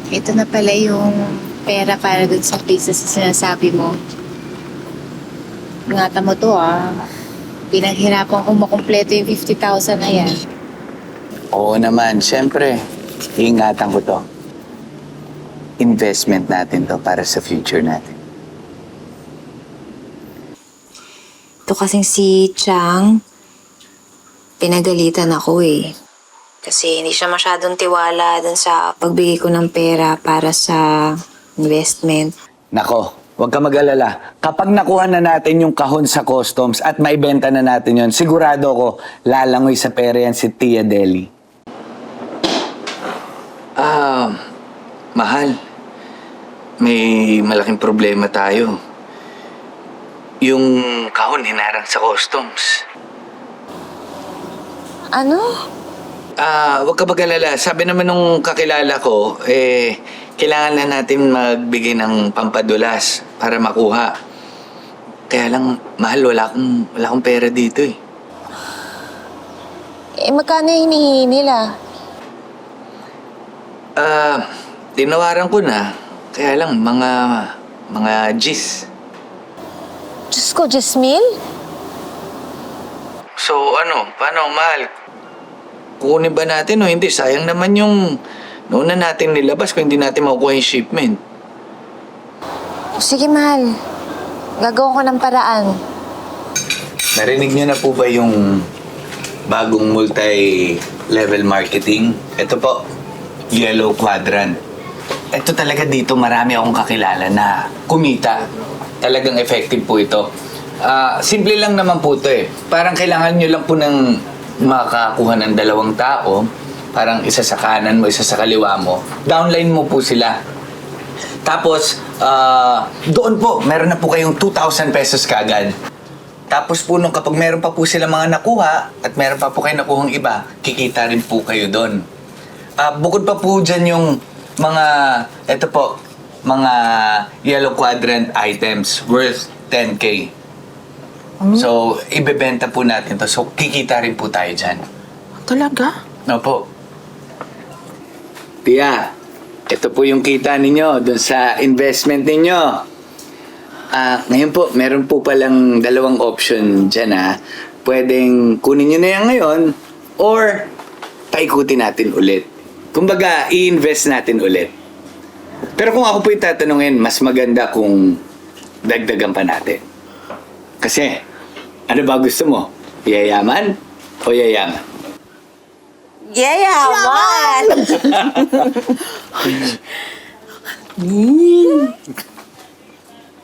ito na pala yung pera para dun sa business na sinasabi mo. Ingatan mo to Pinaghirapan kong makumpleto yung 50,000 na yan. Oo naman, syempre. Iingatan ko to. Investment natin to para sa future natin. Ito kasing si Chang, pinagalitan ako Kasi hindi siya masyadong tiwala dun sa pagbigay ko ng pera para sa investment. Nako, huwag ka mag-alala. Kapag nakuha na natin yung kahon sa customs at maibenta na natin yon, sigurado ko lalangoy sa pera yan si Tia Deli. Mahal. May malaking problema tayo. Yung kahon hinarang sa customs. Ano? Huwag ka mag-alala. Sabi naman nung kakilala ko, kailangan na natin magbigay ng pampadulas para makuha. Kaya lang, mahal, wala akong pera dito Magkano yung hinihingi nila? Tinawaran ko na. Kaya lang, mga G's. Diyos ko, Jasmine? So, paano, mahal? Kukunin ba natin o hindi? Sayang naman yung nauna natin nilabas kung hindi natin makukuha yung shipment. Sige, mahal. Gagawin ko ng paraan. Narinig niyo na po ba yung bagong multi-level marketing? Ito po, Yellow Quadrant. Ito talaga dito marami akong kakilala na kumita. Talagang effective po ito. Simple lang naman po ito Parang kailangan nyo lang po ng makakuha ng 2 tao. Parang isa sa kanan mo, isa sa kaliwa mo. Downline mo po sila. Tapos, doon po, meron na po kayong 2,000 pesos kagad. Tapos po nung kapag meron pa po sila mga nakuha at meron pa po kayo nakuhang iba, kikita rin po kayo doon. Bukod pa po dyan yung mga Yellow Quadrant items worth 10K. So, ibebenta po natin to. So, kikita rin po tayo dyan. Talaga? Opo. Tia, ito po yung kita ninyo doon sa investment ninyo. Ngayon po, meron po palang 2 option dyan Pwedeng kunin nyo na yan ngayon or paikutin natin ulit. Kumbaga, i-invest natin ulit. Pero kung ako po tatanungin, mas maganda kung dagdagan pa natin. Kasi, ano ba gusto mo? Yayaman o yayaman? Yayaman!